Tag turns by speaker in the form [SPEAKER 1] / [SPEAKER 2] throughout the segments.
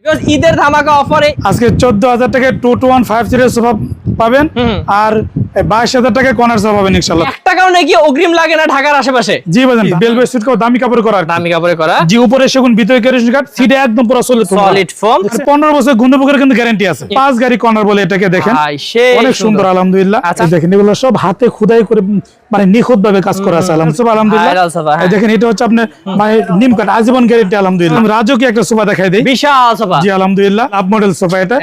[SPEAKER 1] ঈদের ধামাকা অফারে
[SPEAKER 2] আজকে 14,000 টাকা 2215 সিরিজ সোফা পাবেন আর 22,000 টাকা কর্নার সোফা পাবেন ইনশাআল্লাহ।
[SPEAKER 1] 1 টাকাও নাকি অগ্রিম লাগে না ঢাকার আশেপাশে?
[SPEAKER 2] জি ভাইজান, বেলভেট সুট কো দামি কাপড় করা,
[SPEAKER 1] দামি কাপড়ে করা।
[SPEAKER 2] জি, উপরে সেগুন ভিতরে কেরোসিন কাঠ, সিটে একদম পুরো সলিড
[SPEAKER 1] ফোম।
[SPEAKER 2] 15 বছর গুণপোকের কিন্তু গ্যারান্টি আছে। 5 গাড়ি কর্নার বলে এটাকে দেখেন, অনেক সুন্দর আলহামদুলিল্লাহ। এই দেখেন এগুলো সব হাতে খোদাই করে মানে নিখুঁত ভাবে কাজ করা আছে আলহামদুলিল্লাহ। এই দেখেন এটা হচ্ছে আপনার মানে নিম কাঠ, আজীবন গ্যারান্টি আলহামদুলিল্লাহ। রাজকীয় একটা সোফা দেখাই দেই,
[SPEAKER 1] বিশাল সোফা।
[SPEAKER 2] জি আলহামদুলিল্লাহ, আপ মডেল সোফা। এটা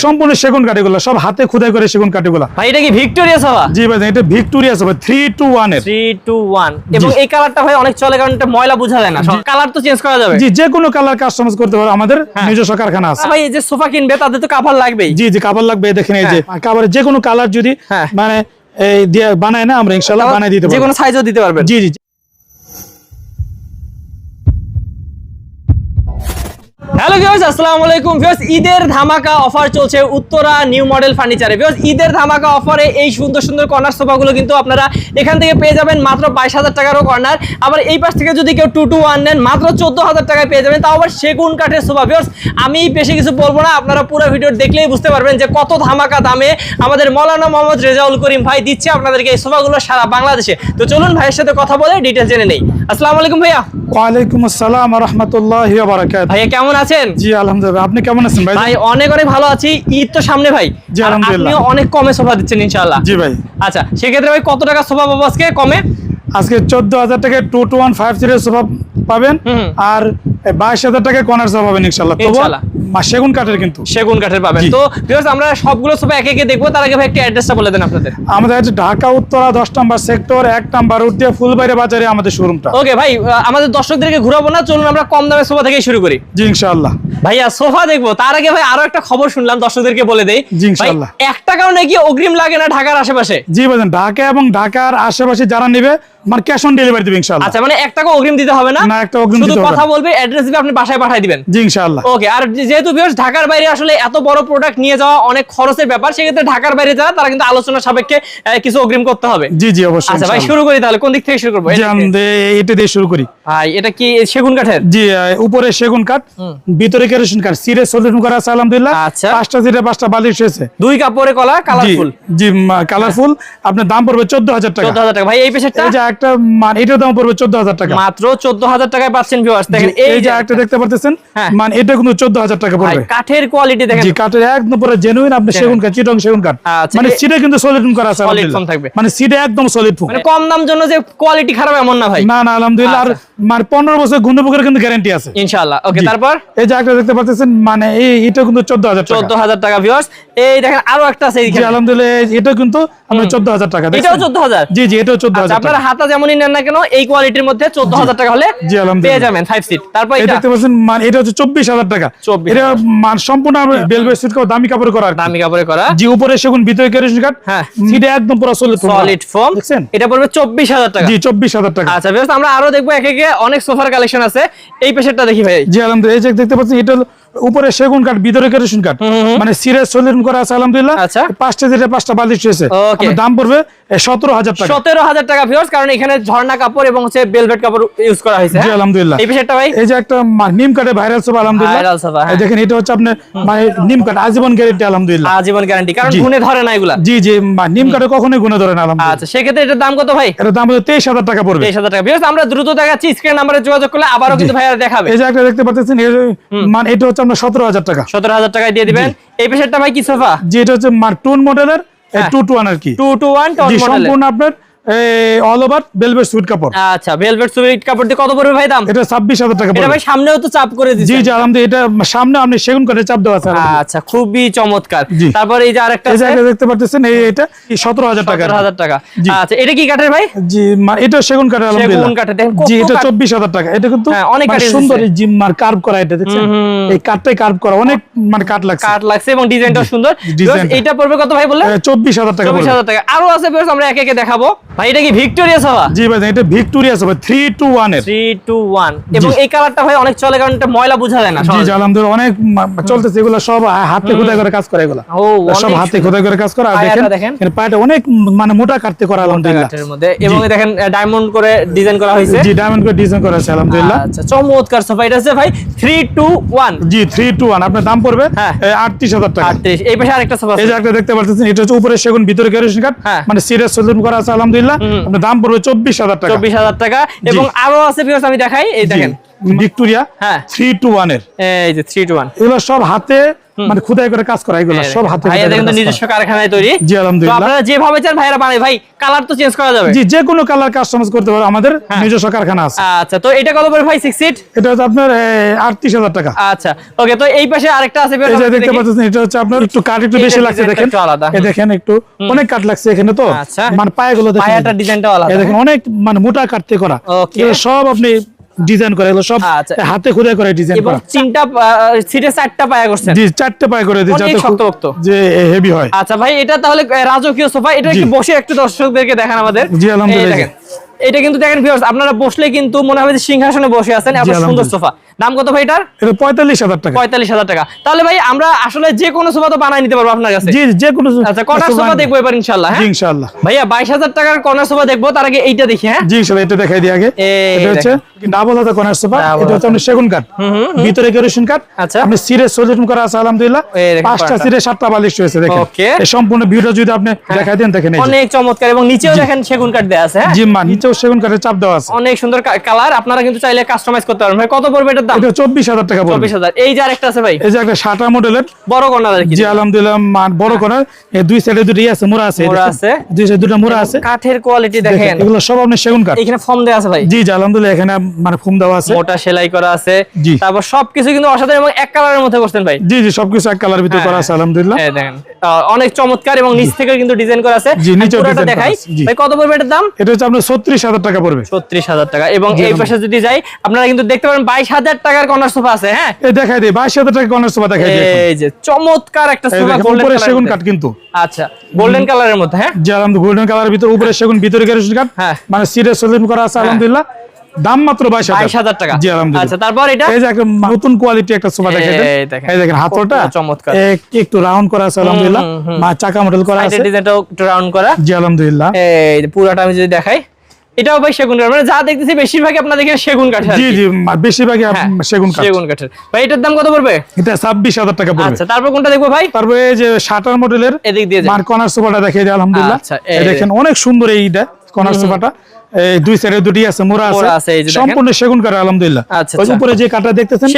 [SPEAKER 2] সম্পূর্ণ সেগুন কাঠ, এগুলো সব হাতে খোদাই করে সেগুন কাঠ এগুলো।
[SPEAKER 1] ভাই এটা কি ভিক্টোরিয়া সোফা?
[SPEAKER 2] জি ভাই, এটা ভিক্টোরিয়া সোফা 3-2-1 এর
[SPEAKER 1] 3-2-1। এবং এই কালারটা ভাই অনেক চলে, কারণ এটা ময়লা বোঝা যায় না, কালার তো চেঞ্জ করা যাবে।
[SPEAKER 2] জি, যে কোনো কালার কাস্টমাইজ করতে পারে, আমাদের নিজস্ব কারখানা আছে।
[SPEAKER 1] ভাই এই যে সোফা কিনবে তাদের তো কাভার লাগবেই।
[SPEAKER 2] জি জি, কাভার লাগবে। দেখেন এই যে কাভারের যে কোনো কালার যদি মানে এই দিয়ে বানায় না, আমরা ইনশাআল্লাহ বানাই দিতে পারবো,
[SPEAKER 1] যে কোনো সাইজও দিতে পারবেন।
[SPEAKER 2] জি জি।
[SPEAKER 1] হ্যালো ভিউয়ার্স, আসসালামু আলাইকুম ভিউয়ার্স। ঈদের ধামাকা অফার চলছে উত্তরা নিউ মডেল ফার্নিচারে। ভিউয়ার্স, ঈদের ধামাকা অফারে এই সুন্দর সুন্দর কর্নার সোফাগুলো কিন্তু আপনারা এখান থেকে পেয়ে যাবেন মাত্র 22,000 টাকারও কর্নার। আবার এই পাশ থেকে যদি কেউ 2-2-1 নেন মাত্র 14,000 টাকায় পেয়ে যাবেন, তাও আবার সেগুন কাঠের সোফা। ভিউয়ার্স, আমি বেশি কিছু বলবো না, আপনারা পুরো ভিডিও দেখলেই বুঝতে পারবেন যে কত ধামাকা দামে আমাদের মাওলানা মোহাম্মদ রেজাউল করিম ভাই দিচ্ছে আপনাদেরকে এই সোফাগুলো সারা বাংলাদেশে। তো চলুন ভাইয়ের সাথে কথা বলে ডিটেইলস জেনে নেই। আসসালামু আলাইকুম ভাইয়া।
[SPEAKER 2] ওয়ালাইকুম আসসালাম ওয়া রাহমাতুল্লাহি ওয়া বারাকাতুহু।
[SPEAKER 1] ভাইয়া কেমন আছেন?
[SPEAKER 2] জি আলহামদুলিল্লাহ, আপনি কেমন আছেন ভাই?
[SPEAKER 1] ভাই অনেক অনেক ভালো আছি। ঈদ তো সামনে ভাই,
[SPEAKER 2] জি আলহামদুলিল্লাহ।
[SPEAKER 1] আপনিও অনেক কমে সোফা দিচ্ছেন ইনশাআল্লাহ।
[SPEAKER 2] জি ভাই।
[SPEAKER 1] আচ্ছা, সেক্ষেত্রে ভাই কত টাকা সোফা পাবো আজকে কমে?
[SPEAKER 2] আজকে 14,000 টাকা 2215 সিরিজ সোফা পাবেন আর 22,000 টাকা কর্নার সোফা পাবেন ইনশাআল্লাহ।
[SPEAKER 1] ইনশাআল্লাহ
[SPEAKER 2] সেগুন কাঠের, কিন্তু
[SPEAKER 1] সেগুন কাঠের পাবেন। তো ভিউয়ার্স, আমরা সবগুলো সোফা একে একে দেখবো, তার আগে ভাই একটা অ্যাড্রেসটা বলে দেন আপনাদের।
[SPEAKER 2] আমাদের আছে ঢাকা উত্তরা 10 নম্বর সেক্টর 1 নম্বর রোড দিয়ে ফুলবাড়ি বাজারে আমাদের শোরুমটা।
[SPEAKER 1] ওকে ভাই, আমাদের দর্শকদেরকে ঘুরাবো না, চলুন আমরা কম দামে সোফা থেকে শুরু করি।
[SPEAKER 2] জি ইনশাআল্লাহ।
[SPEAKER 1] ভাইয়া সোফা দেখবো, তার আগে ভাই আরো একটা খবর শুনলাম, দর্শকদেরকে বলে দেই।
[SPEAKER 2] জি ইনশাআল্লাহ।
[SPEAKER 1] 1 টাকাও নাকি অগ্রিম লাগে না ঢাকার আশেপাশে?
[SPEAKER 2] জি ভাই, ঢাকা এবং ঢাকার আশেপাশে যারা নেবে মানে ক্যাশ অন ডেলিভারি দিবেন ইনশাআল্লাহ।
[SPEAKER 1] আচ্ছা, মানে 1 টাকা অগ্রিম দিতে হবে না?
[SPEAKER 2] না, একটা অগ্রিম দিতে হবে না,
[SPEAKER 1] শুধু কথা বলবে, অ্যাড্রেস দিবে, আপনি বাসায় পাঠিয়ে দিবেন।
[SPEAKER 2] জি ইনশাআল্লাহ।
[SPEAKER 1] ওকে। আর যেহেতু ভিউয়ার্স ঢাকার বাইরে আসলে এত বড় প্রোডাক্ট নিয়ে যাওয়া অনেক খরচের ব্যাপার, সেক্ষেত্রে ঢাকার বাইরে যারা তারা কিন্তু আলোচনা সাপেক্ষে কিছু অগ্রিম করতে হবে।
[SPEAKER 2] জি জি অবশ্যই।
[SPEAKER 1] আচ্ছা ভাই, শুরু করি তাহলে, কোন দিক থেকে শুরু করব?
[SPEAKER 2] এটা দিয়ে শুরু করি
[SPEAKER 1] ভাই। এটা কি সেগুন কাঠের?
[SPEAKER 2] জি, উপরে সেগুন কাঠ, ভিতরে কেরোসিন কাঠ, সিরে সলিড করা আছে আলহামদুলিল্লাহ।
[SPEAKER 1] আচ্ছা,
[SPEAKER 2] 5টা সিটে 5টা বালিশ আছে,
[SPEAKER 1] 2 কাপড়ে কলা, কালারফুল।
[SPEAKER 2] জি কালারফুল। আপনার দাম পড়বে 14,000 টাকা।
[SPEAKER 1] 14,000 টাকা। ভাই এই পেছনটা?
[SPEAKER 2] এই যে একটা মানে এটার দাম পড়বে 14,000 টাকা,
[SPEAKER 1] মাত্র 14,000 টাকায় পাচ্ছেন ভিউয়ার্স। দেখেন
[SPEAKER 2] এই যে একটা দেখতে পারতেছেন, মানে এটা কিন্তু 14,000 টাকা পড়বে।
[SPEAKER 1] কাঠের কোয়ালিটি দেখেন।
[SPEAKER 2] জি, কাঠের একদম পুরো জেনুইন আপনি সেগুন কাঠ, চিটং সেগুন কাঠ। মানে সিটে কিন্তু সলিড করা আছে আলহামদুলিল্লাহ, মানে সিটে একদম সলিড ফোম।
[SPEAKER 1] মানে কম দাম জন্য যে কোয়ালিটি খারাপ এমন না ভাই।
[SPEAKER 2] না না আলহামদুলিল্লাহ। আর মানে 15 বছর গুণপোকের কিন্তু গ্যারান্টি আছে
[SPEAKER 1] ইনশাআল্লাহ। ওকে, তারপর
[SPEAKER 2] এই যে একটা দেখতে পাচ্ছেন, মানে এটা কিন্তু 14,000 টাকা।
[SPEAKER 1] 14,000 টাকা ভিউয়ার্স। এই দেখেন আরো একটা আছে
[SPEAKER 2] জি আলহামদুলিল্লাহ, এটা কিন্তু আমরা 14,000 টাকা।
[SPEAKER 1] এটাও 14,000?
[SPEAKER 2] জি জি, এটাও 14,000 টাকা।
[SPEAKER 1] আপনারা হাতা যেমনই নেন না কেন, এই কোয়ালিটির মধ্যে 14,000 টাকা হলে পেয়ে যাবেন 5 সিট। তারপর
[SPEAKER 2] এটা দেখতে পাচ্ছেন, মানে এটা হচ্ছে 24,000 টাকা। এটা মানে সম্পূর্ণ বেলভেট সুট কো দামি কাপড় করা,
[SPEAKER 1] দামি কাপড়ে করা।
[SPEAKER 2] জি, উপরে সেগুন ভিতরে কেরোসিন কাঠ, সিটে একদম পুরো সলিড
[SPEAKER 1] ফোম।
[SPEAKER 2] দেখছেন,
[SPEAKER 1] এটা পড়বে 24,000 টাকা।
[SPEAKER 2] জি 24,000 টাকা।
[SPEAKER 1] আচ্ছা ভিউয়ার্স, আমরা আরো দেখবো একে একে, অনেক সোফার কালেকশন আছে। এই পেছনটা দেখি ভাই।
[SPEAKER 2] জি আলহামদুলিল্লাহ, এই যে দেখতে পাচ্ছেন, এটা উপরে সেগুন কাঠ, ভিতরে কেরোসিন কাঠ, মানে সিরিয়াস সলিড করা আছে আলহামদুলিল্লাহ।
[SPEAKER 1] আচ্ছা,
[SPEAKER 2] 5টা সিটে 5টা বালিশ আছে। আপনার দাম পড়বে 17,000 টাকা।
[SPEAKER 1] 17,000 টাকা ভিউয়ার্স, কারণ এখানে ঝর্ণা কাপড় এবং হচ্ছে ভেলভেট কাপড় ইউজ করা হয়েছে।
[SPEAKER 2] জি আলহামদুলিল্লাহ।
[SPEAKER 1] এই পেছনটা ভাই,
[SPEAKER 2] এই যে একটা নিম কাঠের ভাইরাল সোফা আলহামদুলিল্লাহ।
[SPEAKER 1] ভাইরাল সোফা,
[SPEAKER 2] এই দেখেন এটা হচ্ছে আপনার মানে নিম কাঠ, আজীবন গ্যারান্টি আলহামদুলিল্লাহ।
[SPEAKER 1] আজীবন গ্যারান্টি, কারণ গুণে ধরে না এগুলা।
[SPEAKER 2] জি জি, নিম কাঠে কখনোই গুণে ধরে না আলহামদুলিল্লাহ।
[SPEAKER 1] আচ্ছা, সেক্ষেত্রে এটার দাম কত ভাই?
[SPEAKER 2] এটার দাম হচ্ছে 23,000 টাকা পড়বে।
[SPEAKER 1] 23,000 টাকা। ভিউয়ার্স, আমরা দ্রুত দেখাচ্ছি, স্ক্রিন নম্বরে যোগাযোগ করলে আবারও কিন্তু ভাইয়া দেখাবে।
[SPEAKER 2] এই যে একটা দেখতে পাচ্ছেন, মানে এটা হচ্ছে আপনার 17,000 টাকা।
[SPEAKER 1] 17,000 টাকায় দিয়ে দিবেন। এই পেছনটা ভাই কি সোফা?
[SPEAKER 2] জি, এটা হচ্ছে টুন মডেলের 2-2-1 আর কি।
[SPEAKER 1] 2-2-1
[SPEAKER 2] জি, সম্পূর্ণ আপনার অল ওভার ভেলভেট সুইট কাপড়।
[SPEAKER 1] আচ্ছা, ভেলভেট সুইট কাপড় দিয়ে কত পড়বে ভাই দাম?
[SPEAKER 2] এটা 26,000 টাকা পড়বে।
[SPEAKER 1] এটা ভাই সামনেও তো চাপ করে দিয়েছে।
[SPEAKER 2] জি জি আলহামদুলিল্লাহ, এটা সামনে আপনি সেগুন কাঠে চাপ দেওয়া আছে।
[SPEAKER 1] আচ্ছা, খুবই চমৎকার। তারপর এই যে আরেকটা
[SPEAKER 2] এই জায়গায় দেখতে পাচ্ছেন, এটা 17,000 টাকা।
[SPEAKER 1] 17,000 টাকা। আচ্ছা, এটা কি কাঠের ভাই?
[SPEAKER 2] জি, এটা সেগুন কাঠের আলহামদুলিল্লাহ।
[SPEAKER 1] সেগুন কাঠের, দেখেন
[SPEAKER 2] জি, এটা 24,000 টাকা। এটা কিন্তু
[SPEAKER 1] অনেক
[SPEAKER 2] সুন্দর জিম্মার কার্ভ করা, এটা দেখছেন, এই কাঠটাই কার্ভ করা, অনেক মানে কাঠ লাগছে,
[SPEAKER 1] কাঠ লাগছে এবং ডিজাইনটাও সুন্দর। এটা পড়বে কত ভাই বললেন?
[SPEAKER 2] 24,000 টাকা।
[SPEAKER 1] 24,000 টাকা। আরো আছে ভিউয়ার্স, আমরা একে একে দেখাবো। ভাই এটা কি ভিক্টোরিয়া সোফা?
[SPEAKER 2] জি ভাই এটা ভিক্টোরিয়া সোফা 3-2-1 এর
[SPEAKER 1] 3-2-1 এবং এই কালারটা ভাই অনেক চলে কারণ এটা ময়লা বোঝা যায় না।
[SPEAKER 2] জি আলহামদুলিল্লাহ অনেক চলতেছে, এগুলো সব হাতে খোদাই করে কাজ করে, এগুলো সব হাতে খোদাই করে কাজ করে। আর দেখেন এর পায়াটা অনেক মানে মোটা কাটতে করা আলহামদুলিল্লাহ
[SPEAKER 1] এর মধ্যে, এবং দেখেন ডায়মন্ড করে ডিজাইন করা হয়েছে।
[SPEAKER 2] জি ডায়মন্ড করে ডিজাইন করা আছে আলহামদুলিল্লাহ।
[SPEAKER 1] আচ্ছা চমৎকার সোফা। এটা আছে ভাই 3-2-1।
[SPEAKER 2] জি 3-2-1 আপনার দাম পড়বে 38,000 টাকা।
[SPEAKER 1] 38। এই পাশে আরেকটা সোফা আছে,
[SPEAKER 2] এই যে একটা দেখতে পাচ্ছেন, এটা হচ্ছে উপরে সেগুন ভিতরে কেরোসিন কাঠ, মানে সিরিয়াস সলিউশন করা আছে আলহামদুলিল্লাহ। আপনার দাম পড়বে 24,000 টাকা।
[SPEAKER 1] 24,000 টাকা। এবং আরো আছে ভিউয়ার্স, আমি দেখাই, এই দেখেন
[SPEAKER 2] ভিক্টোরিয়া 3-2-1 এর,
[SPEAKER 1] এই যে 3-2-1
[SPEAKER 2] এগুলো সব হাতে মানে খোদাই করে কাজ করা, এগুলো সব হাতে
[SPEAKER 1] ভাইয়া দেখেন তো নিজস্ব কারখানায় তৈরি।
[SPEAKER 2] জি আলহামদুলিল্লাহ।
[SPEAKER 1] তো আপনারা যেভাবে চান ভাইরা বানায়, ভাই কালার তো চেঞ্জ করা যাবে।
[SPEAKER 2] জি যে কোনো কালার কাস্টমাইজ করতে পারো, আমাদের নিজস্ব কারখানা আছে।
[SPEAKER 1] আচ্ছা তো এটা কত পড়বে ভাই 6 সিট?
[SPEAKER 2] এটা হচ্ছে আপনার 38,000 টাকা।
[SPEAKER 1] আচ্ছা ওকে। তো এই পাশে আরেকটা আছে,
[SPEAKER 2] এই যে দেখতে পাচ্ছেন, এটা হচ্ছে আপনার একটু কাট একটু বেশি লাগছে, দেখেন এই দেখেন একটু অনেক কাট লাগছে এখানে, তো মানে পায়াগুলো দেখেন,
[SPEAKER 1] পায়াটা ডিজাইনটাও আলাদা,
[SPEAKER 2] এই দেখেন অনেক মানে মোটা কাটতে করা, এগুলো সব আপনি ডিজাইন করে, এগুলো সব হাতে খোদাই করে ডিজাইন করা।
[SPEAKER 1] এবং তিনটা সিটে 4টা পায়া করছেন?
[SPEAKER 2] জি 4টা পায়া করে দিই যাতে
[SPEAKER 1] শক্তপোক্ত
[SPEAKER 2] যে হেভি হয়।
[SPEAKER 1] আচ্ছা ভাই এটা তাহলে রাজকীয় সোফা, এটা একটু বসে একটু দর্শকদেরকে দেখান আমাদের।
[SPEAKER 2] জি আলহামদুলিল্লাহ।
[SPEAKER 1] এটা কিন্তু দেখেন ভিউয়ার্স, আপনারা বসলে কিন্তু মনে হবে যে সিংহাসনে বসে আছেন, এত সুন্দর সোফা। দাম কত ভাই এটার?
[SPEAKER 2] এটা 45,000 টাকা।
[SPEAKER 1] 45,000 টাকা। তাহলে ভাই আমরা আসলে যে কোনো সোফা তো বানাই নিতে পারবো আপনার কাছে?
[SPEAKER 2] জি যে কোনো।
[SPEAKER 1] আচ্ছা কর্নার সোফা দেখবো এবার ইনশাআল্লাহ।
[SPEAKER 2] জি ইনশাআল্লাহ।
[SPEAKER 1] ভাইয়া 22,000 টাকার কর্নার সোফা দেখবো, তার আগে এইটা দেখি। হ্যাঁ
[SPEAKER 2] জি ইনশাআল্লাহ, এটা দেখাই দিই আগে। এটা হচ্ছে ডাবল হাতা কর্নার সোফা, এটা হচ্ছে আপনার সেগুন কাঠ, ভিতরে কেরোসিন কাঠ।
[SPEAKER 1] আচ্ছা
[SPEAKER 2] আপনি সিরিয়াস সলিউশন করা আছে আলহামদুলিল্লাহ। 5টা সিরে 7টা বালিশ রয়েছে, দেখেন এই সম্পূর্ণ ভিউটা যদি আপনি দেখাই দেন, দেখেন
[SPEAKER 1] অনেক চমৎকার। এবং নিচেও দেখেন সেগুন কাঠ দেয়া আছে। হ্যাঁ
[SPEAKER 2] জি মা, নিচেও সেগুন কাঠের চাপ দেওয়া আছে,
[SPEAKER 1] অনেক সুন্দর কালার। আপনারা কিন্তু চাইলে কাস্টমাইজ করতে পারবেন। ভাই কত পড়বে এটার দাম?
[SPEAKER 2] এটা 24,000 টাকা পড়বে।
[SPEAKER 1] 24,000। এই যে আরেকটা আছে ভাই,
[SPEAKER 2] এই যে একটা 60 মডেলের
[SPEAKER 1] বড় কর্নার আর কি।
[SPEAKER 2] জি আলহামদুলিল্লাহ বড় কর্নার, এই দুই সাইডে দুটো আছে মোড়া আছে,
[SPEAKER 1] মোড়া আছে,
[SPEAKER 2] দুই সাইডে দুটো মোড়া আছে।
[SPEAKER 1] কাঠের কোয়ালিটি দেখেন,
[SPEAKER 2] এগুলো সব আপনি সেগুন কাঠ।
[SPEAKER 1] এখানে ফোম দেয়া আছে ভাই।
[SPEAKER 2] জি আলহামদুলিল্লাহ, এখানে মানে ফোম দেওয়া আছে,
[SPEAKER 1] মোটা সেলাই করা আছে।
[SPEAKER 2] জি
[SPEAKER 1] তারপর সবকিছু কিন্তু অসাধারণ এবং এক কালারের মধ্যে করছেন ভাই।
[SPEAKER 2] জি জি সবকিছু এক কালার ভিতরে করা আছে আলহামদুলিল্লাহ।
[SPEAKER 1] এই দেখেন অনেক চমৎকার, এবং নিচ থেকে কিন্তু ডিজাইন করা আছে।
[SPEAKER 2] জি নিচে
[SPEAKER 1] পুরোটা দেখাই ভাই, কত পড়বে এটার দাম?
[SPEAKER 2] এটা হচ্ছে আপনার 36,000 টাকা পড়বে।
[SPEAKER 1] 36,000 টাকা। এবং এই পাশে যদি যাই, আপনারা কিন্তু দেখতে পারেন 22,000 টাকার কর্নার সোফা আছে। হ্যাঁ
[SPEAKER 2] এই দেখাই দেই 22,000 টাকা কর্নার সোফা দেখাই দেই।
[SPEAKER 1] এই যে চমৎকার একটা সোফা, গোল্ডেন কালার,
[SPEAKER 2] সেগুন কাঠ কিন্তু।
[SPEAKER 1] আচ্ছা গোল্ডেন কালারের মধ্যে। হ্যাঁ
[SPEAKER 2] জি আলহামদুলিল্লাহ, গোল্ডেন কালারের ভিতরে উপরে সেগুন ভিতরে কেরোসিন কাঠ, মানে সিরিয়াস সলিউশন করা আছে আলহামদুলিল্লাহ। দাম মাত্র 22,000
[SPEAKER 1] টাকা।
[SPEAKER 2] জি আলহামদুলিল্লাহ।
[SPEAKER 1] আচ্ছা তারপর এটা
[SPEAKER 2] এই যে একটা নতুন কোয়ালিটি একটা সোফা দেখাই দেন, এই দেখেন হাতলটা
[SPEAKER 1] চমৎকার,
[SPEAKER 2] একটু রাউন্ড করা আছে আলহামদুলিল্লাহ, মা চাকা মডেল করা আছে,
[SPEAKER 1] ডিজাইনটাও একটু রাউন্ড করা।
[SPEAKER 2] জি আলহামদুলিল্লাহ।
[SPEAKER 1] এই পুরোটা আমি যদি দেখাই, এটাও ভাই সেগুন কাঠ, মানে যা দেখতেছি বেশিরভাগই আপনাদের এখানে সেগুন কাঠ।
[SPEAKER 2] জি জি বেশিরভাগই সেগুন কাঠ।
[SPEAKER 1] সেগুন কাঠের। ভাই এটার দাম কত পড়বে?
[SPEAKER 2] এটা 26,000 টাকা পড়বে।
[SPEAKER 1] আচ্ছা তারপর কোনটা দেখবো ভাই?
[SPEAKER 2] তারপরে এই যে 60 মডেলের
[SPEAKER 1] এদিক দিয়ে
[SPEAKER 2] মার কর্নার সোফাটা দেখাই দিই আলহামদুলিল্লাহ।
[SPEAKER 1] আচ্ছা
[SPEAKER 2] এই দেখেন অনেক সুন্দর এইটা কর্নার সোফাটা, এই দুই সাইডে দুটি আছে মোড়া আছে, সম্পূর্ণ সেগুন কাঠ আলহামদুলিল্লাহ। ওই উপরে যে কাঠটা দেখতেছেন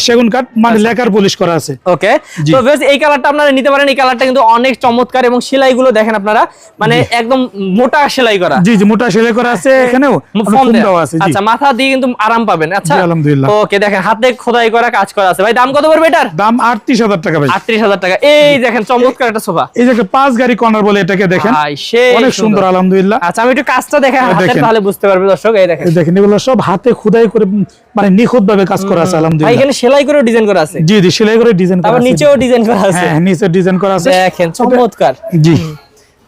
[SPEAKER 2] সেগুন কাঠ, মানে লেকার পলিশ করা আছে।
[SPEAKER 1] ওকে তো বেশ, এই কালারটা আপনারা নিতে পারেন। এই কালারটা কিন্তু অনেক চমৎকার, এবং সেলাইগুলো দেখেন আপনারা, মানে একদম মোটা সেলাই করা।
[SPEAKER 2] জি জি মোটা সেলাই করা আছে, এখানেও ফোম দেওয়া আছে।
[SPEAKER 1] আচ্ছা মাথা দিয়ে কিন্তু আরাম পাবেন। আচ্ছা
[SPEAKER 2] আলহামদুলিল্লাহ।
[SPEAKER 1] ওকে দেখেন হাতে খোদাই করা কাজ করা আছে। ভাই দাম কত পড়বে এটার?
[SPEAKER 2] দাম 38,000 টাকা ভাই।
[SPEAKER 1] 38,000 টাকা। এই দেখেন চমৎকার একটা সোফা,
[SPEAKER 2] এই যে একটা 5 গাড়ি কর্নার বলে এটাকে দেখেন, অনেক সুন্দর আলহামদুলিল্লাহ।
[SPEAKER 1] আচ্ছা আমি একটু কাজটা দেখাই হাতে, তাহলে বুঝতে পারবে দর্শক। এই দেখেন,
[SPEAKER 2] এই দেখেন এগুলো সব হাতে খোদাই করে মানে নিখুঁত ভাবে কাজ করা আছে আলহামদুলিল্লাহ।
[SPEAKER 1] এখানে সেলাই করে ডিজাইন করা আছে।
[SPEAKER 2] জি জি সেলাই করে ডিজাইন করা আছে,
[SPEAKER 1] তারপর নিচেও ডিজাইন করা আছে।
[SPEAKER 2] হ্যাঁ নিচে ডিজাইন করা আছে,
[SPEAKER 1] দেখেন চমৎকার।
[SPEAKER 2] জি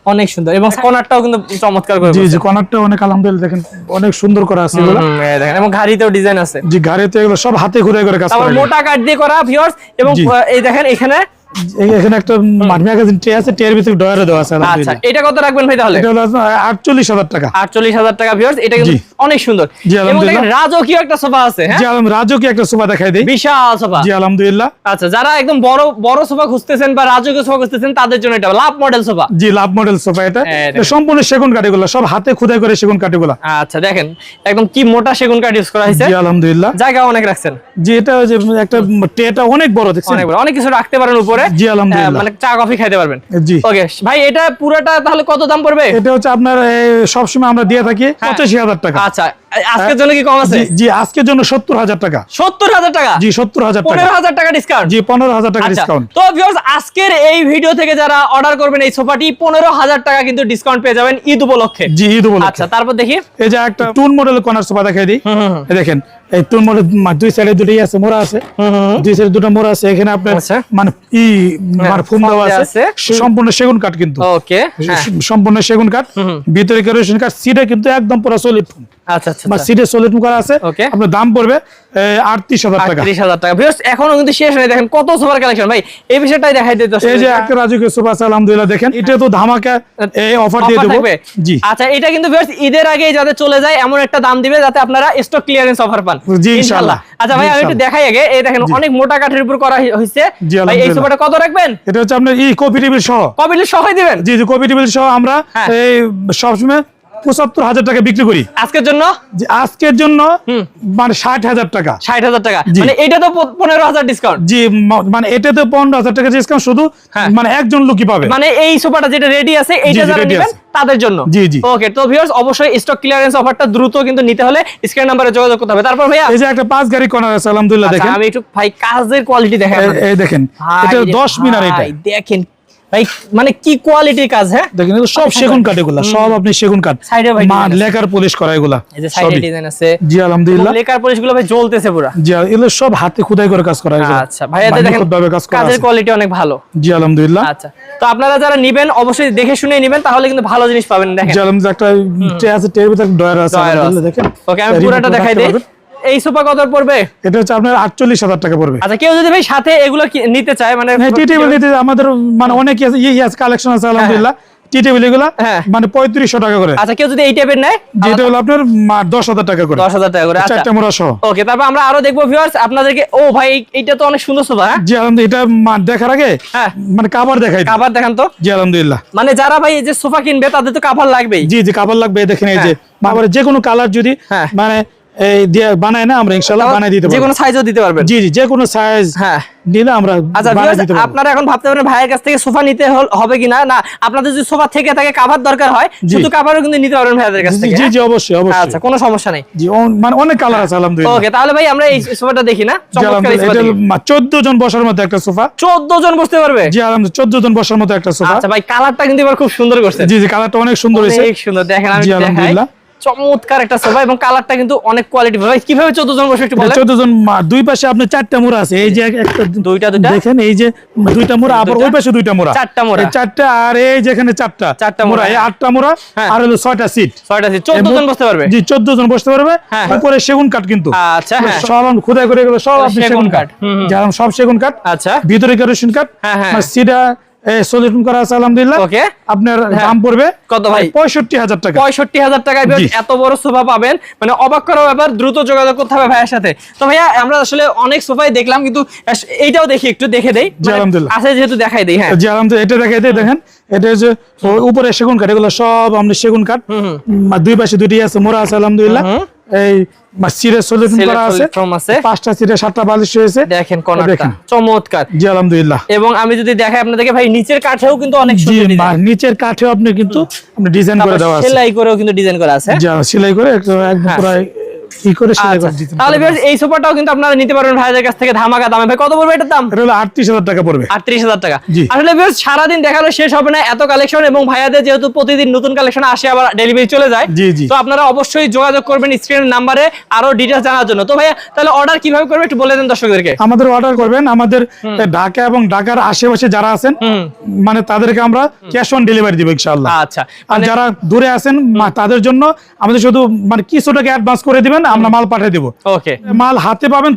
[SPEAKER 1] অনেক সুন্দর, এবং কর্নারটাও কিন্তু চমৎকার করে।
[SPEAKER 2] জি জি কর্নারটা অনেক আলহামদুলিল্লাহ, দেখেন অনেক সুন্দর করা আছে এগুলো।
[SPEAKER 1] দেখেন এবং ঘাড়িতেও ডিজাইন আছে।
[SPEAKER 2] জি ঘাড়িতে এগুলো সব হাতে খোদাই করে কাজ করা।
[SPEAKER 1] তারপর মোটা কাঠ দিয়ে করা ভিউয়ার্স, এবং এই দেখেন এখানে
[SPEAKER 2] এখানে একটা ম্যাগাজিন ট্রে আছে, ট্রের ভিতরে ডয়ারে দেওয়া আছে আলহামদুলিল্লাহ।
[SPEAKER 1] আচ্ছা এটা কত রাখবেন ভাই তাহলে?
[SPEAKER 2] এটা হলো 48,000 টাকা।
[SPEAKER 1] 48,000 টাকা ভিউয়ার্স, এটা কিন্তু অনেক সুন্দর। এবং দেখেন রাজকীয় একটা সোফা আছে। হ্যাঁ
[SPEAKER 2] জি রাজকীয় একটা সোফা দেখাই দেই,
[SPEAKER 1] বিশাল সোফা।
[SPEAKER 2] জি আলহামদুলিল্লাহ।
[SPEAKER 1] আচ্ছা যারা একদম বড় বড় সোফা খুঁজতেছেন বা রাজকীয় সোফা খুঁজতেছেন, তাদের জন্য এটা লাভ মডেল সোফা।
[SPEAKER 2] জি লাভ মডেল সোফা, এটা সম্পূর্ণ সেগুন কাঠ, এগুলো সব হাতে খোদাই করে সেগুন কাঠ এগুলো।
[SPEAKER 1] আচ্ছা দেখেন একদম কি মোটা সেগুন কাঠ ইউজ করা হয়েছে।
[SPEAKER 2] জি আলহামদুলিল্লাহ।
[SPEAKER 1] জায়গা অনেক রাখছেন।
[SPEAKER 2] জি এটা যে একটা ট্রেটা অনেক বড়, দেখছেন
[SPEAKER 1] অনেক বড়, অনেক কিছু রাখতে পারেন উপরে।
[SPEAKER 2] জি আলহামদুলিল্লাহ,
[SPEAKER 1] মানে চা কফি খাইতে পারবেন।
[SPEAKER 2] জি
[SPEAKER 1] ওকে ভাই এটা পুরোটা তাহলে কত দাম পড়বে?
[SPEAKER 2] এটা হচ্ছে আপনার সব সময় আমরা দিয়ে থাকি 85,000 টাকা।
[SPEAKER 1] আচ্ছা আজকের জন্য কি কম আছে?
[SPEAKER 2] জি আজকের জন্য 70,000 টাকা।
[SPEAKER 1] 70,000 টাকা?
[SPEAKER 2] জি 70,000 টাকা।
[SPEAKER 1] 15,000 টাকা ডিসকাউন্ট?
[SPEAKER 2] জি 15,000 টাকা ডিসকাউন্ট।
[SPEAKER 1] তো ভিউয়ার্স আজকের এই ভিডিও থেকে যারা অর্ডার করবেন এই সোফাটি 15,000 টাকা কিন্তু ডিসকাউন্ট পেয়ে যাবেন ঈদ উপলক্ষে।
[SPEAKER 2] জি ঈদ উপলক্ষে।
[SPEAKER 1] আচ্ছা তারপর দেখি
[SPEAKER 2] এই যে একটা টুন মডেলের কর্নার সোফা দেখাই দিই। এই দেখেন এই টুন মডেল দুই সাইডে দুটোই আছে, মোড়া আছে, দুই সাইডে দুটো মোড়া আছে। এখানে আপনার মানে মানে ফোম দেওয়া আছে, সম্পূর্ণ সেগুন কাঠ কিন্তু।
[SPEAKER 1] ওকে
[SPEAKER 2] সম্পূর্ণ সেগুন কাঠ, ভিতরে কেরোসিন কাঠ, সিটে কিন্তু একদম পুরো সলিড ফোম।
[SPEAKER 1] আচ্ছা আচ্ছা
[SPEAKER 2] সিটে সলিড ফোম করা আছে। আপনার দাম পড়বে 38,000 টাকা।
[SPEAKER 1] 38,000 টাকা। ভিউয়ার্স এখনো কিন্তু শেষ হয়নি, দেখেন কত সোফার কালেকশন ভাই, এই বিষয়টাই দেখাই দিতে।
[SPEAKER 2] এই যে একটা রাজকীয় সোফা আছে আলহামদুলিল্লাহ, দেখেন এটা তো ধামাকা এই অফার দিয়ে দেব। জি
[SPEAKER 1] আচ্ছা এটা কিন্তু ভিউয়ার্স ঈদের আগে যাতে চলে যায় এমন একটা দাম দিবে যাতে আপনারা স্টক ক্লিয়ারেন্স অফার পান।
[SPEAKER 2] জি ইনশাআল্লাহ।
[SPEAKER 1] আচ্ছা ভাই আমি একটু দেখাই আগে, এই দেখেন অনেক মোটা কাঠের উপর করা হয়েছে ভাই। এই সোফাটা কত রাখবেন?
[SPEAKER 2] এটা হচ্ছে আপনার কপি টেবিল সহ।
[SPEAKER 1] কপি টেবিল সহই দিবেন? জি
[SPEAKER 2] জি কপি টেবিল সহ আমরা এই সবসময় 75,000 টাকা বিক্রি করি।
[SPEAKER 1] আজকের জন্য?
[SPEAKER 2] আজকের জন্য মানে 60,000 টাকা।
[SPEAKER 1] 60,000 টাকা মানে এটা তো 15,000 ডিসকাউন্ট।
[SPEAKER 2] জি মানে এটা তো 15,000 টাকা ডিসকাউন্ট, শুধু মানে একজন লোকই পাবে।
[SPEAKER 1] মানে এই সোফাটা যেটা রেডি আছে এইটা যারা নেবেন তাদের জন্য।
[SPEAKER 2] জি জি
[SPEAKER 1] ওকে তো ভিউয়ার্স অবশ্যই স্টক ক্লিয়ারেন্স অফারটা দ্রুত কিন্তু নিতে হলে স্ক্রিন নম্বরে যোগাযোগ করতে হবে। তারপর ভাইয়া
[SPEAKER 2] এই যে একটা 5 গাড়ি কর্নার আছে আলহামদুলিল্লাহ, দেখেন
[SPEAKER 1] আমি একটু ভাই কাজের কোয়ালিটি দেখেন।
[SPEAKER 2] এই দেখেন এটা 10 মিনার, এটা
[SPEAKER 1] দেখেন ভাই মানে কি কোয়ালিটির কাজ। হ্যাঁ
[SPEAKER 2] দেখেন এটা সব সেগুন কাঠ, এগুলা সব আপনি সেগুন কাঠ।
[SPEAKER 1] সাইডে ভাই
[SPEAKER 2] লেকার পলিশ করা এগুলা,
[SPEAKER 1] এই যে সাইডে ডিজাইন আছে।
[SPEAKER 2] জি আলহামদুলিল্লাহ
[SPEAKER 1] লেকার পলিশ গুলো ভাই জ্বলতেছে পুরো।
[SPEAKER 2] জি এগুলো সব হাতে খোদাই করে কাজ করা হয়েছে।
[SPEAKER 1] আচ্ছা ভাই এটা দেখেন কাজের কোয়ালিটি অনেক ভালো।
[SPEAKER 2] জি আলহামদুলিল্লাহ।
[SPEAKER 1] আচ্ছা তো আপনারা যারা নেবেন অবশ্যই দেখে শুনে নেবেন, তাহলে কিন্তু ভালো জিনিস পাবেন। দেখেন
[SPEAKER 2] জি আলহামদুলিল্লাহ একটা ট্রে আছে, ট্রের ভিতরে ডয়ার আছে আলহামদুলিল্লাহ, দেখেন।
[SPEAKER 1] ওকে আমি পুরোটা দেখাই দেই। এই সোফা কত পড়বে?
[SPEAKER 2] এটা হচ্ছে আপনার 48,000 টাকা পড়বে।
[SPEAKER 1] আচ্ছা কেউ যদি ভাই সাথে এগুলো নিতে চায় মানে
[SPEAKER 2] টি টেবিল নিতে আমাদের মানে অনেক আছে কালেকশন আছে আলহামদুলিল্লাহ। টি টেবিল এগুলা মানে 3500 টাকা করে।
[SPEAKER 1] আচ্ছা কেউ যদি এই টাইপের নেয়
[SPEAKER 2] যেটা হলো আপনার 10,000 টাকা করে।
[SPEAKER 1] 10,000 টাকা করে। আচ্ছা
[SPEAKER 2] চারটা মোড়া সহ।
[SPEAKER 1] ওকে তারপর আমরা আরো দেখবো ভিউয়ার্স আপনাদেরকে। ও ভাই এটা তো অনেক সুন্দর সোফা।
[SPEAKER 2] জি আলহামদুলিল্লাহ। এটা দেখার আগে মানে কভার দেখাই।
[SPEAKER 1] কভার দেখান তো।
[SPEAKER 2] জি আলহামদুলিল্লাহ।
[SPEAKER 1] মানে যারা ভাই এই যে সোফা কিনবে তাদের তো কভার লাগবেই।
[SPEAKER 2] জি জি কভার লাগবে। দেখেন এই যে আবার যে কোনো কালার যদি মানে এই দিয়ে বানায় না আমরা ইনশাআল্লাহ বানাই দিতে পারবো।
[SPEAKER 1] যে কোনো সাইজও দিতে পারবেন?
[SPEAKER 2] জি জি যে কোনো সাইজ দিলে আমরা বানাই দিতে পারবো।
[SPEAKER 1] আপনারা এখন ভাবতে পারেন ভাইয়ের কাছ থেকে সোফা নিতে হবে কিনা। না আপনাদের যদি সোফা থেকে থাকে কভার দরকার হয় শুধু কভারও কিন্তু নিতে পারবেন ভাইয়াদের কাছ থেকে।
[SPEAKER 2] জি জি অবশ্যই অবশ্যই।
[SPEAKER 1] আচ্ছা কোনো সমস্যা নাই।
[SPEAKER 2] জি মানে অনেক কালার আছে আলহামদুলিল্লাহ।
[SPEAKER 1] ওকে তাহলে ভাই আমরা এই সোফাটা দেখি না। চমৎকার সোফা।
[SPEAKER 2] এটা 14 জন বসার মতো একটা সোফা।
[SPEAKER 1] 14 জন বসতে পারবে?
[SPEAKER 2] জি আলহামদুলিল্লাহ 14 জন বসার মতো একটা সোফা।
[SPEAKER 1] আচ্ছা ভাই কালারটা কিন্তু এবার খুব সুন্দর করছে।
[SPEAKER 2] জি জি কালারটা অনেক সুন্দর হয়েছে।
[SPEAKER 1] অনেক সুন্দর। দেখেন আমি দেখাই চমৎকার একটা সোফা এবং কালারটা কিন্তু অনেক কোয়ালিটি। ভাই কিভাবে 14 জন বসে একটু বলেন।
[SPEAKER 2] 14 জন দুই পাশে আপনি চারটা মোড়া আছে। এই যে একটা দুইটা দেখেন এই যে দুইটা মোড়া, আবার ওই পাশে দুইটা মোড়া,
[SPEAKER 1] চারটা মোড়া,
[SPEAKER 2] চারটা আর এই যেখানে চারটা মোড়া, এই 8টা মোড়া আর হলো 6টা সিট।
[SPEAKER 1] 6টা সিট 14 জন বসতে পারবে।
[SPEAKER 2] জি 14 জন বসতে পারবে। উপরে সেগুন কাঠ কিন্তু।
[SPEAKER 1] আচ্ছা হ্যাঁ
[SPEAKER 2] সব খোদাই করে এগুলো সব আপনি সেগুন কাঠ। যেমন সব সেগুন কাঠ।
[SPEAKER 1] আচ্ছা
[SPEAKER 2] ভিতরে কেরোসিন কাঠ। মানে সিডা সলিউশন করা আছে আলহামদুলিল্লাহ।
[SPEAKER 1] ওকে
[SPEAKER 2] আপনার দাম পড়বে
[SPEAKER 1] কত ভাই?
[SPEAKER 2] 65,000 টাকা।
[SPEAKER 1] 65,000 টাকায় এত বড় সোফা পাবেন মানে অবাক করার ব্যাপার। দ্রুত যোগাযোগ করতে হবে ভাইয়ের সাথে। তো ভাইয়া আমরা আসলে অনেক সোফাই দেখলাম কিন্তু এইটাও দেখি একটু দেখে দেই। আছে যেহেতু দেখাই দেই। হ্যাঁ
[SPEAKER 2] জি আলহামদুলিল্লাহ এটা দেখাই দেই। দেখেন এটা যে উপরে সেগুন কাঠ, এগুলো সব আমরা সেগুন কাঠ। দুই পাশে দুটি আছে মোড়া আছে আলহামদুলিল্লাহ। এই সিরিয়াস সলিউশন করা আছে। 5টা সিটে 7টা বালিশ রয়েছে।
[SPEAKER 1] দেখেন কোণাটা চমৎকার।
[SPEAKER 2] জি আলহামদুলিল্লাহ।
[SPEAKER 1] এবং আমি যদি দেখাই আপনাদেরকে ভাই নিচের কাঠেও কিন্তু অনেক সুন্দর ডিজাইন।
[SPEAKER 2] নিচের কাঠেও আপনি কিন্তু আপনি ডিজাইন করে দেওয়া আছে।
[SPEAKER 1] সেলাই করেও কিন্তু ডিজাইন করা আছে।
[SPEAKER 2] জি সেলাই করে একদম পুরো কি করে সেলাই করে দিতে।
[SPEAKER 1] তাহলে ভিউয়ার্স এই সোফাটাও কিন্তু আপনারা নিতে পারবেন ভাইদের কাছ থেকে ধামাকা দামে। ভাই কত পড়বে এটার দাম?
[SPEAKER 2] এটা হলো 38,000 টাকা পড়বে।
[SPEAKER 1] 38,000 টাকা। আসলে ভিউয়ার্স সারা দিন দেখালে শেষ হবে না এত কালেকশন, এবং ভাইয়াদের যেহেতু প্রতিদিন নতুন কালেকশন আসে আবার ডেলিভারি চলে যায়। তো আপনারা অবশ্যই যোগাযোগ করবেন স্ক্রিনের নম্বরে আরো ডিটেইলস জানার জন্য। তো ভাইয়া তাহলে অর্ডার কিভাবে করবে একটু বলে দেন দর্শকদেরকে।
[SPEAKER 2] আমাদের অর্ডার করবেন আমাদের ঢাকা এবং ঢাকার আশেপাশে যারা আছেন মানে তাদেরকে আমরা ক্যাশ অন ডেলিভারি দিব ইনশাআল্লাহ।
[SPEAKER 1] আচ্ছা
[SPEAKER 2] আর যারা দূরে আছেন তাদের জন্য আমাদের শুধু মানে কিছু টাকা অ্যাডভান্স করে দিবেন, আমরা মাল পাঠিয়ে দেব।
[SPEAKER 1] ওকে
[SPEAKER 2] মাল হাতে পাবেন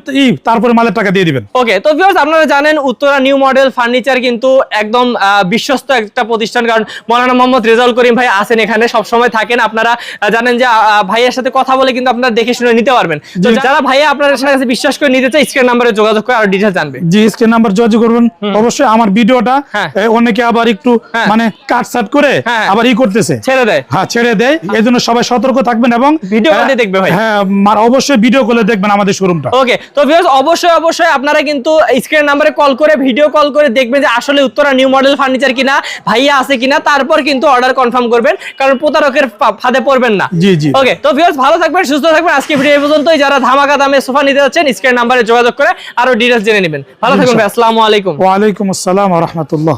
[SPEAKER 2] তারপরে মালের টাকা দিয়ে দিবেন।
[SPEAKER 1] ওকে তো ভিউয়ার্স আপনারা জানেন উত্তরা নিউ মডেল ফার্নিচার কিন্তু একদম বিশ্বস্ত একটা প্রতিষ্ঠান, কারণ মাওলানা মোহাম্মদ রেজাউল করিম ভাই আছেন এখানে, সব সময় থাকেন। আপনারা জানেন যে ভাইয়ের সাথে কথা বলে কিন্তু আপনারা দেখে শুনে নিতে পারবেন। তো যারা ভাইয়া আপনাদের কাছে বিশ্বাস করে নিতে চায় স্ক্রিন নম্বরে যোগাযোগ করে আর ডিটেইলস জানবে।
[SPEAKER 2] জি স্ক্রিন নাম্বার যোগাযোগ করবেন অবশ্যই। আমার ভিডিওটা অনেকে আবার একটু মানে কাট সাট করে আবার করতেছে, ছেড়ে দেয়। হ্যাঁ ছেড়ে দেয়। এইজন্য সবাই সতর্ক থাকবেন এবং
[SPEAKER 1] ভিডিওটা দেখবে ভাই।
[SPEAKER 2] হ্যাঁ অবশ্যই ভিডিও কলে দেখবেন আমাদের শোরুমটা।
[SPEAKER 1] ওকে, তো ভিউয়ার্স অবশ্যই আপনারা কিন্তু স্ক্রিন নাম্বারে কল করে ভিডিও কল করে দেখবেন যে আসলে উত্তরা নিউ মডেল ফার্নিচার কিনা, ভাইয়া আছে কিনা, তারপর কিন্তু অর্ডার কনফার্ম করবেন, কারণ প্রতারকের ফাঁদে পড়বেন না।
[SPEAKER 2] জি জি।
[SPEAKER 1] ওকে, তো ভিউয়ার্স ভালো থাকবেন, সুস্থ থাকবেন। আজকে ভিডিও এই পর্যন্তই। যারা ধামাকা দামে সোফা নিতে যাচ্ছেন স্ক্রিন নাম্বারে যোগাযোগ করে আরো ডিটেইলস জেনে নেবেন। ভালো থাকবেন ভাই, আসসালামু আলাইকুম।
[SPEAKER 2] ওয়া আলাইকুম আসসালাম ওয়া রাহমাতুল্লাহ।